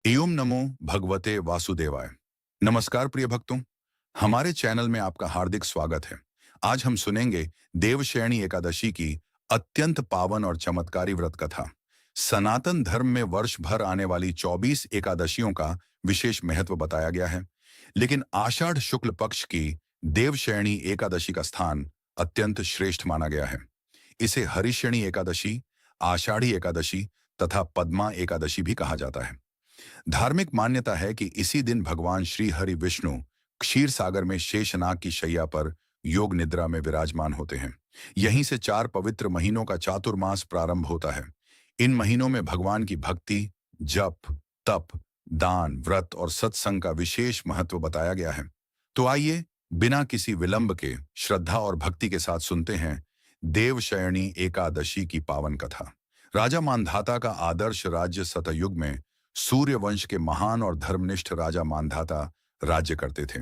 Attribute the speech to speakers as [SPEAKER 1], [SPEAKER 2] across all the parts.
[SPEAKER 1] एवं नमो भगवते वासुदेवाय। नमस्कार प्रिय भक्तों, हमारे चैनल में आपका हार्दिक स्वागत है। आज हम सुनेंगे देवशयनी एकादशी की अत्यंत पावन और चमत्कारी व्रत कथा। सनातन धर्म में वर्ष भर आने वाली 24 एकादशियों का विशेष महत्व बताया गया है, लेकिन आषाढ़ शुक्ल पक्ष की देवशयनी एकादशी का स्थान अत्यंत श्रेष्ठ माना गया है। इसे हरिशयनी एकादशी, आषाढ़ी एकादशी तथा पद्मा एकादशी भी कहा जाता है। धार्मिक मान्यता है कि इसी दिन भगवान श्री हरि विष्णु क्षीर सागर में शेषनाग की शैया पर योग निद्रा में विराजमान होते हैं। यहीं से 4 पवित्र महीनों का चातुर्मास प्रारंभ होता है। इन महीनों में भगवान की भक्ति, जप, तप, दान, व्रत और सत्संग का विशेष महत्व बताया गया है। तो आइए बिना किसी विलंब के श्रद्धा और भक्ति के साथ सुनते हैं देवशयनी एकादशी की पावन कथा। राजा मांधाता का आदर्श राज्य सतयुग में सूर्य वंश के महान और धर्मनिष्ठ राजा मांधाता राज्य करते थे।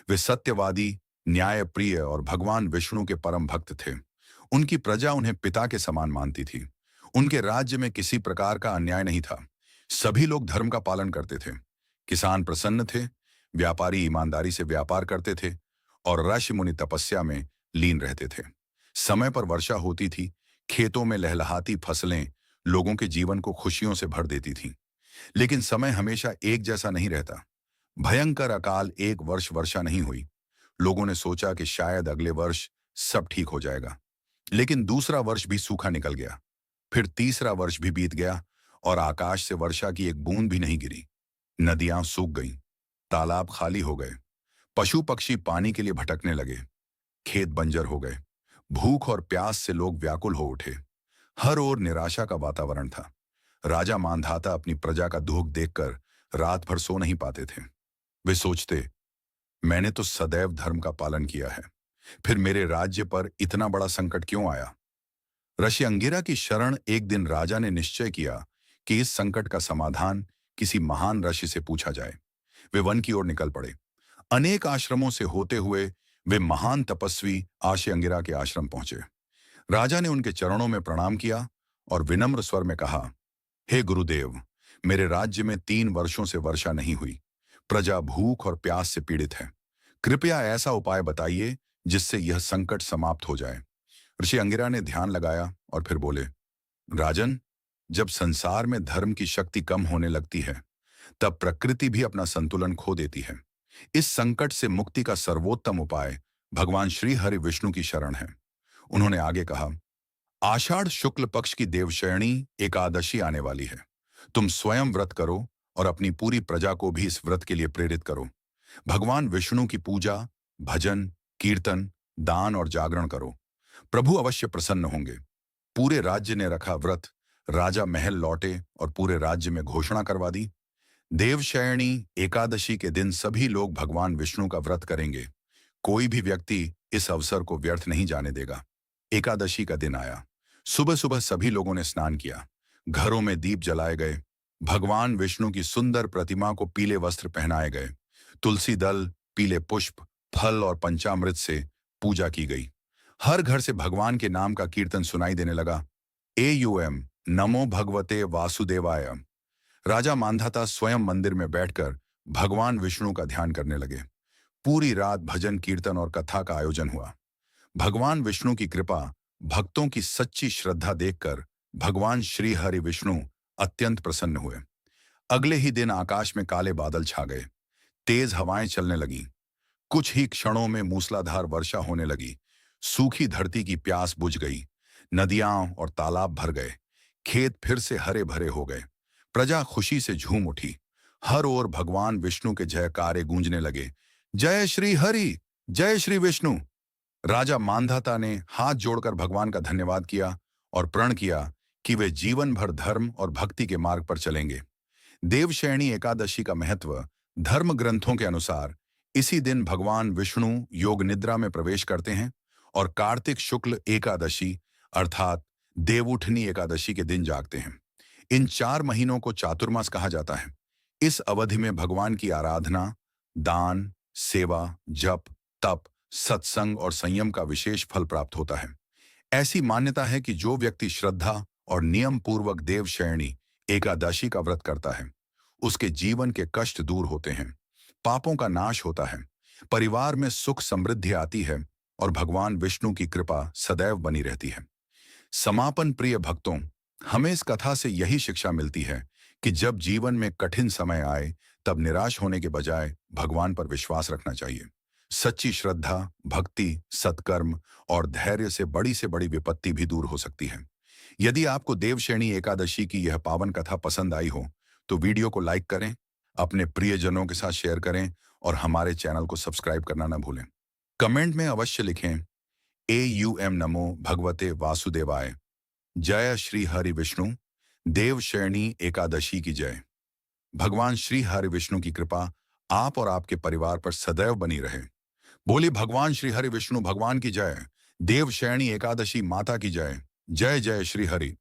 [SPEAKER 1] वे सत्यवादी, न्यायप्रिय और भगवान विष्णु के परम भक्त थे। उनकी प्रजा उन्हें पिता के समान मानती थी। उनके राज्य में किसी प्रकार का अन्याय नहीं था। सभी लोग धर्म का पालन करते थे। किसान प्रसन्न थे, व्यापारी ईमानदारी से व्यापार करते थे और ऋषि मुनि तपस्या में लीन रहते थे। समय पर वर्षा होती थी, खेतों में लहलहाती फसलें लोगों के जीवन को खुशियों से भर देती थीं। लेकिन समय हमेशा एक जैसा नहीं रहता। भयंकर अकाल एक वर्ष वर्षा नहीं हुई। लोगों ने सोचा कि शायद अगले वर्ष सब ठीक हो जाएगा, लेकिन दूसरा वर्ष भी सूखा निकल गया। फिर तीसरा वर्ष भी बीत गया और आकाश से वर्षा की एक बूंद भी नहीं गिरी। नदियां सूख गईं, तालाब खाली हो गए, पशु पक्षी पानी के लिए भटकने लगे, खेत बंजर हो गए। भूख और प्यास से लोग व्याकुल हो उठे। हर ओर निराशा का वातावरण था। राजा मांधाता अपनी प्रजा का दुख देखकर रात भर सो नहीं पाते थे। वे सोचते, मैंने तो सदैव धर्म का पालन किया है, फिर मेरे राज्य पर इतना बड़ा संकट क्यों आया। ऋषि अंगिरा की शरण एक दिन राजा ने निश्चय किया कि इस संकट का समाधान किसी महान ऋषि से पूछा जाए। वे वन की ओर निकल पड़े। अनेक आश्रमों से होते हुए वे महान तपस्वी आशे अंगिरा के आश्रम पहुंचे। राजा ने उनके चरणों में प्रणाम किया और विनम्र स्वर में कहा, हे गुरुदेव, मेरे राज्य में 3 वर्षों से वर्षा नहीं हुई। प्रजा भूख और प्यास से पीड़ित है। कृपया ऐसा उपाय बताइए जिससे यह संकट समाप्त हो जाए। ऋषि अंगिरा ने ध्यान लगाया और फिर बोले, राजन, जब संसार में धर्म की शक्ति कम होने लगती है, तब प्रकृति भी अपना संतुलन खो देती है। इस संकट से मुक्ति का सर्वोत्तम उपाय भगवान श्री हरि विष्णु की शरण है। उन्होंने आगे कहा, आषाढ़ शुक्ल पक्ष की देवशयनी एकादशी आने वाली है। तुम स्वयं व्रत करो और अपनी पूरी प्रजा को भी इस व्रत के लिए प्रेरित करो। भगवान विष्णु की पूजा, भजन, कीर्तन, दान और जागरण करो। प्रभु अवश्य प्रसन्न होंगे। पूरे राज्य ने रखा व्रत। राजा महल लौटे और पूरे राज्य में घोषणा करवा दी, देवशयनी एकादशी के दिन सभी लोग भगवान विष्णु का व्रत करेंगे। कोई भी व्यक्ति इस अवसर को व्यर्थ नहीं जाने देगा। एकादशी का दिन आया। सुबह सुबह सभी लोगों ने स्नान किया। घरों में दीप जलाए गए। भगवान विष्णु की सुंदर प्रतिमा को पीले वस्त्र पहनाए गए। तुलसी दल, पीले पुष्प, फल और पंचामृत से पूजा की गई। हर घर से भगवान के नाम का कीर्तन सुनाई देने लगा। एयूएम नमो भगवते वासुदेवाय। राजा मांधाता स्वयं मंदिर में बैठकर भगवान विष्णु का ध्यान करने लगे। पूरी रात भजन, कीर्तन और कथा का आयोजन हुआ। भगवान विष्णु की कृपा, भक्तों की सच्ची श्रद्धा देखकर भगवान श्री हरि विष्णु अत्यंत प्रसन्न हुए। अगले ही दिन आकाश में काले बादल छा गए। तेज हवाएं चलने लगीं। कुछ ही क्षणों में मूसलाधार वर्षा होने लगी। सूखी धरती की प्यास बुझ गई। नदियां और तालाब भर गए। खेत फिर से हरे भरे हो गए। प्रजा खुशी से झूम उठी। हर ओर भगवान विष्णु के जयकारे गूंजने लगे। जय श्री हरि, जय श्री विष्णु। राजा मांधाता ने हाथ जोड़कर भगवान का धन्यवाद किया और प्रण किया कि वे जीवन भर धर्म और भक्ति के मार्ग पर चलेंगे। देवशयनी एकादशी का महत्व धर्म ग्रंथों के अनुसार इसी दिन भगवान विष्णु योग निद्रा में प्रवेश करते हैं और कार्तिक शुक्ल एकादशी अर्थात देवउठनी एकादशी के दिन जागते हैं। इन 4 महीनों को चातुर्मास कहा जाता है। इस अवधि में भगवान की आराधना, दान, सेवा, जप, तप, सत्संग और संयम का विशेष फल प्राप्त होता है। ऐसी मान्यता है कि जो व्यक्ति श्रद्धा और नियम पूर्वक देवशयनी एकादशी का व्रत करता है, उसके जीवन के कष्ट दूर होते हैं, पापों का नाश होता है, परिवार में सुख समृद्धि आती है और भगवान विष्णु की कृपा सदैव बनी रहती है। समापन प्रिय भक्तों, हमें इस कथा से यही शिक्षा मिलती है कि जब जीवन में कठिन समय आए तब निराश होने के बजाय भगवान पर विश्वास रखना चाहिए। सच्ची श्रद्धा, भक्ति, सत्कर्म और धैर्य से बड़ी विपत्ति भी दूर हो सकती है। यदि आपको देवशयनी एकादशी की यह पावन कथा पसंद आई हो तो वीडियो को लाइक करें, अपने प्रियजनों के साथ शेयर करें और हमारे चैनल को सब्सक्राइब करना न भूलें। कमेंट में अवश्य लिखें AUM नमो भगवते वासुदेवाय। जय श्री हरि विष्णु। देवशयनी एकादशी की जय। भगवान श्री हरि विष्णु की कृपा आप और आपके परिवार पर सदैव बनी रहे। बोली भगवान श्री हरि विष्णु भगवान की जय। देवशयनी एकादशी माता की जय। जय जय श्री हरि।